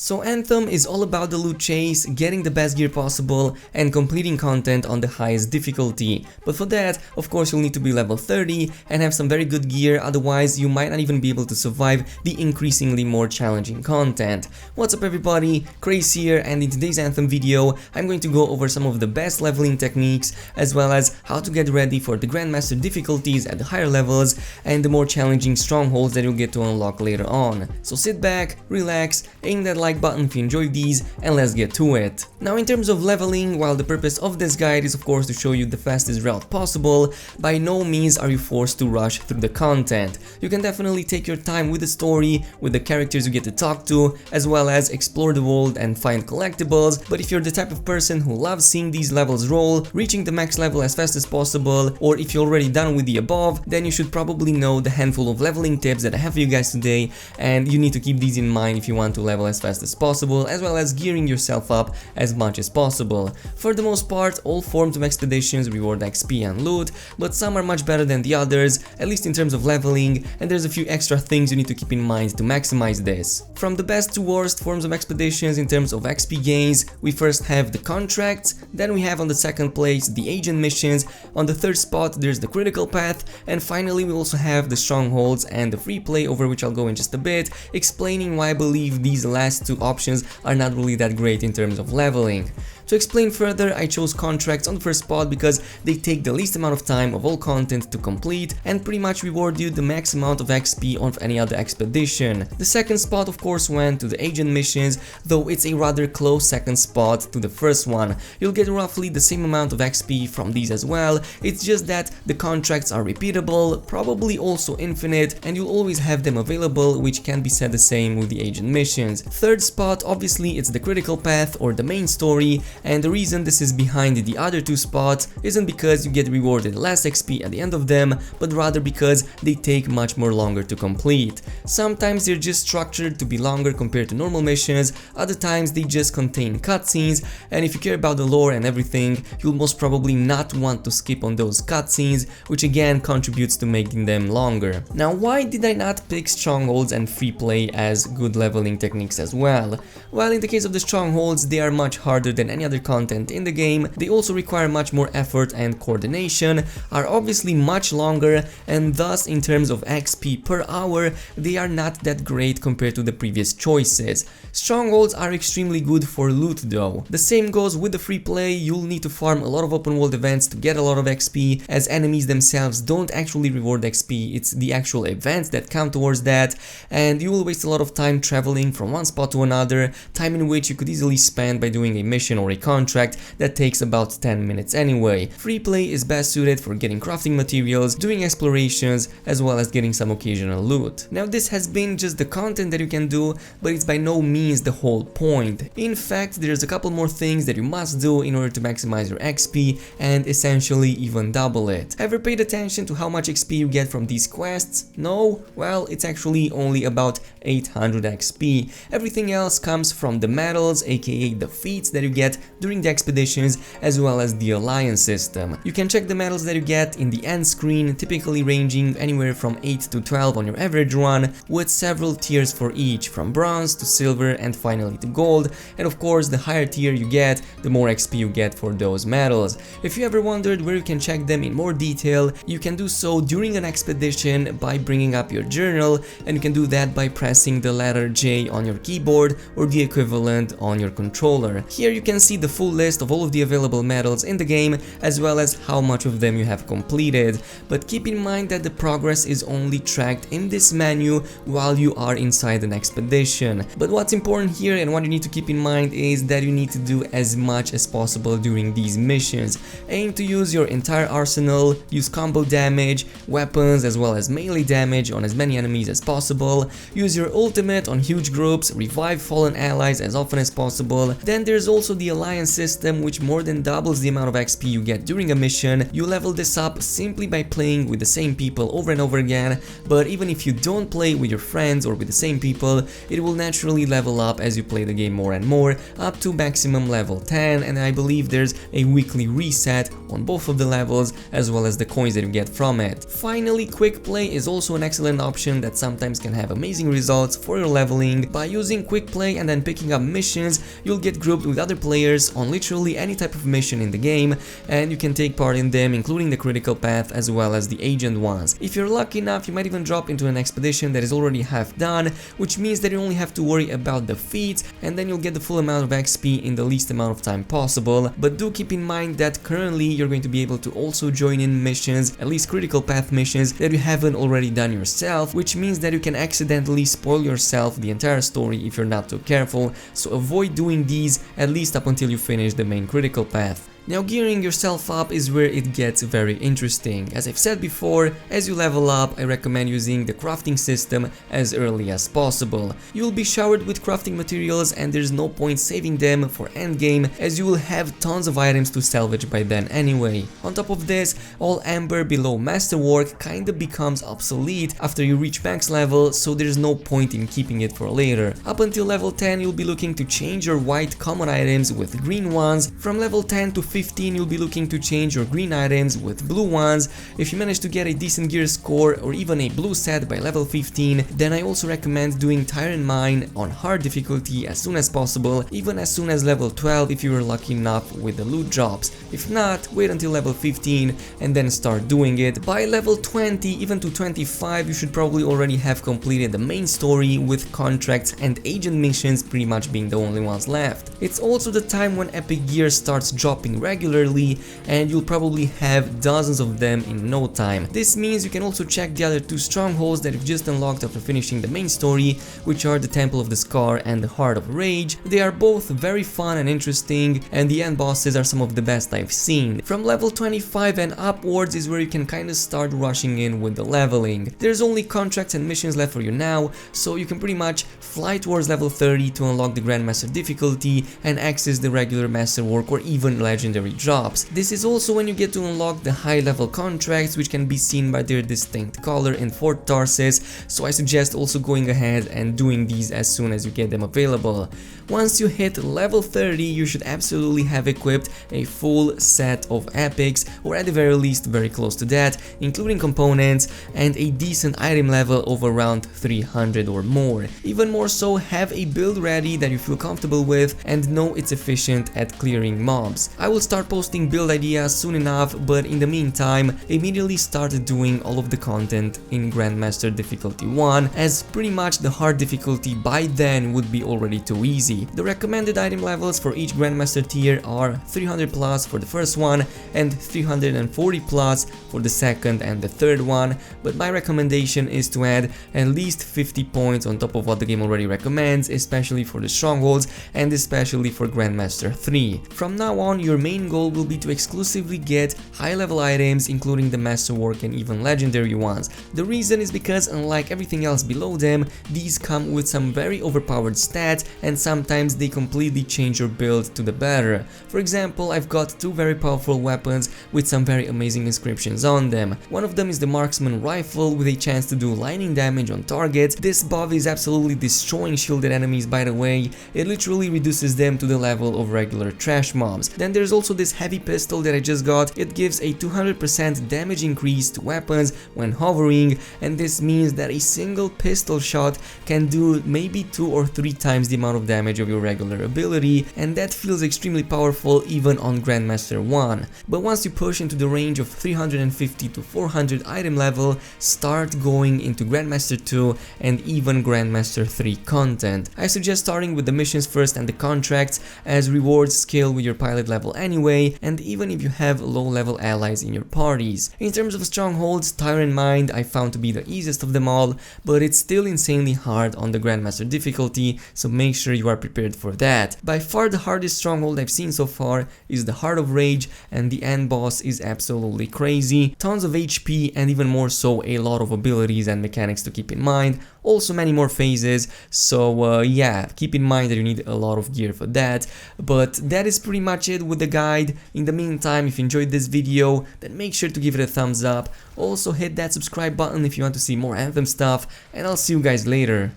So Anthem is all about the loot chase, getting the best gear possible and completing content on the highest difficulty. But for that, of course, you'll need to be level 30 and have some very good gear, otherwise you might not even be able to survive the increasingly more challenging content. What's up everybody, Craze here, and in today's Anthem video I'm going to go over some of the best leveling techniques as well as how to get ready for the Grandmaster difficulties at the higher levels and the more challenging strongholds that you'll get to unlock later on. So sit back, relax, aim that like button if you enjoyed these, and let's get to it. Now in terms of leveling, while the purpose of this guide is of course to show you the fastest route possible, by no means are you forced to rush through the content. You can definitely take your time with the story, with the characters you get to talk to, as well as explore the world and find collectibles, but if you're the type of person who loves seeing these levels roll, reaching the max level as fast as possible, or if you're already done with the above, then you should probably know the handful of leveling tips that I have for you guys today, and you need to keep these in mind if you want to level as fast as possible, as well as gearing yourself up as much as possible. For the most part, all forms of expeditions reward XP and loot, but some are much better than the others, at least in terms of leveling, and there's a few extra things you need to keep in mind to maximize this. From the best to worst forms of expeditions in terms of XP gains, we first have the contracts, then we have on the second place the agent missions, on the third spot there's the critical path, and finally we also have the strongholds and the free play, over which I'll go in just a bit, explaining why I believe these last two options are not really that great in terms of leveling. To explain further, I chose contracts on the first spot because they take the least amount of time of all content to complete and pretty much reward you the max amount of XP of any other expedition. The second spot of course went to the agent missions, though it's a rather close second spot to the first one. You'll get roughly the same amount of XP from these as well, it's just that the contracts are repeatable, probably also infinite, and you'll always have them available, which can be said the same with the agent missions. Third spot, obviously it's the critical path or the main story, and the reason this is behind the other two spots isn't because you get rewarded less XP at the end of them, but rather because they take much more longer to complete. Sometimes they're just structured to be longer compared to normal missions, other times they just contain cutscenes, and if you care about the lore and everything, you'll most probably not want to skip on those cutscenes, which again contributes to making them longer. Now why did I not pick strongholds and free play as good leveling techniques as well? Well, in the case of the strongholds, they are much harder than any other content in the game, they also require much more effort and coordination, are obviously much longer, and thus in terms of XP per hour, they are not that great compared to the previous choices. Strongholds are extremely good for loot though. The same goes with the free play, you'll need to farm a lot of open world events to get a lot of XP, as enemies themselves don't actually reward XP, it's the actual events that count towards that, and you will waste a lot of time traveling from one spot to another, time in which you could easily spend by doing a mission or a contract that takes about 10 minutes anyway. Free play is best suited for getting crafting materials, doing explorations, as well as getting some occasional loot. Now this has been just the content that you can do, but it's by no means the whole point. In fact, there's a couple more things that you must do in order to maximize your XP and essentially even double it. Ever paid attention to how much XP you get from these quests? No? Well, it's actually only about 800 XP. Everything else comes from the medals, aka the feats that you get during the expeditions, as well as the alliance system. You can check the medals that you get in the end screen, typically ranging anywhere from 8 to 12 on your average run, with several tiers for each, from bronze to silver and finally to gold, and of course the higher tier you get, the more XP you get for those medals. If you ever wondered where you can check them in more detail, you can do so during an expedition by bringing up your journal, and you can do that by pressing the letter J on your keyboard or the equivalent on your controller. Here you can see the full list of all of the available medals in the game, as well as how much of them you have completed, but keep in mind that the progress is only tracked in this menu while you are inside an expedition. But what's important here and what you need to keep in mind is that you need to do as much as possible during these missions. Aim to use your entire arsenal, use combo damage, weapons as well as melee damage on as many enemies as possible, use your ultimate on huge groups, revive fallen allies as often as possible. Then there's also the alliance system, which more than doubles the amount of XP you get during a mission. You level this up simply by playing with the same people over and over again, but even if you don't play with your friends or with the same people, it will naturally level up as you play the game more and more, up to maximum level 10, and I believe there's a weekly reset on both of the levels as well as the coins that you get from it. Finally, quick play is also an excellent option that sometimes can have amazing results for your leveling. By using quick play and then picking up missions, you'll get grouped with other players on literally any type of mission in the game, and you can take part in them, including the critical path as well as the agent ones. If you're lucky enough, you might even drop into an expedition that is already half done, which means that you only have to worry about the feats, and then you'll get the full amount of XP in the least amount of time possible. But do keep in mind that currently you're going to be able to also join in missions, at least critical path missions, that you haven't already done yourself, which means that you can accidentally spoil yourself the entire story if you're not too careful, so avoid doing these at least up until you finish the main critical path. Now, gearing yourself up is where it gets very interesting. As I've said before, as you level up, I recommend using the crafting system as early as possible. You will be showered with crafting materials and there's no point saving them for endgame, as you will have tons of items to salvage by then anyway. On top of this, all amber below masterwork kinda becomes obsolete after you reach max level, so there's no point in keeping it for later. Up until level 10, you'll be looking to change your white common items with green ones. From level 10 to 15, you'll be looking to change your green items with blue ones. If you manage to get a decent gear score or even a blue set by level 15, then I also recommend doing Tyrant Mine on hard difficulty as soon as possible, even as soon as level 12 if you were lucky enough with the loot drops. If not, wait until level 15 and then start doing it. By level 20, even to 25, you should probably already have completed the main story, with contracts and agent missions pretty much being the only ones left. It's also the time when epic gear starts dropping regularly, and you'll probably have dozens of them in no time. This means you can also check the other two strongholds that you've just unlocked after finishing the main story, which are the Temple of the Scar and the Heart of Rage. They are both very fun and interesting, and the end bosses are some of the best I've seen. From level 25 and upwards is where you can kinda start rushing in with the leveling. There's only contracts and missions left for you now, so you can pretty much fly towards level 30 to unlock the Grandmaster difficulty and access the regular masterwork or even legendary drops. This is also when you get to unlock the high level contracts, which can be seen by their distinct color in Fort Tarsis, so I suggest also going ahead and doing these as soon as you get them available. Once you hit level 30, you should absolutely have equipped a full set of epics, or at the very least very close to that, including components and a decent item level of around 300 or more. Even more so, have a build ready that you feel comfortable with and know it's efficient at clearing mobs. I will start posting build ideas soon enough, but in the meantime, immediately started doing all of the content in Grandmaster difficulty 1, as pretty much the hard difficulty by then would be already too easy. The recommended item levels for each Grandmaster tier are 300 plus for the first one and 340 plus for the second and the third one, but my recommendation is to add at least 50 points on top of what the game already recommends, especially for the strongholds and especially for Grandmaster 3. From now on, your main goal will be to exclusively get high level items, including the masterwork and even legendary ones. The reason is because unlike everything else below them, these come with some very overpowered stats, and sometimes they completely change your build to the better. For example, I've got two very powerful weapons with some very amazing inscriptions on them. One of them is the Marksman Rifle with a chance to do lightning damage on targets. This buff is absolutely destroying shielded enemies, by the way. It literally reduces them to the level of regular trash mobs. Then there's also this heavy pistol that I just got. It gives a 200% damage increase to weapons when hovering, and this means that a single pistol shot can do maybe 2 or 3 times the amount of damage of your regular ability, and that feels extremely powerful even on Grandmaster 1. But once you push into the range of 350 to 400 item level, start going into Grandmaster 2 and even Grandmaster 3 content. I suggest starting with the missions first and the contracts, as rewards scale with your pilot level anyway. anyway, and even if you have low level allies in your parties. In terms of strongholds, Tyrant Mind I found to be the easiest of them all, but it's still insanely hard on the Grandmaster difficulty, so make sure you are prepared for that. By far the hardest stronghold I've seen so far is the Heart of Rage, and the end boss is absolutely crazy. Tons of HP and even more so a lot of abilities and mechanics to keep in mind, also many more phases, so yeah, keep in mind that you need a lot of gear for that. But that is pretty much it with the guide. In the meantime, if you enjoyed this video, then make sure to give it a thumbs up. Also hit that subscribe button if you want to see more Anthem stuff, and I'll see you guys later.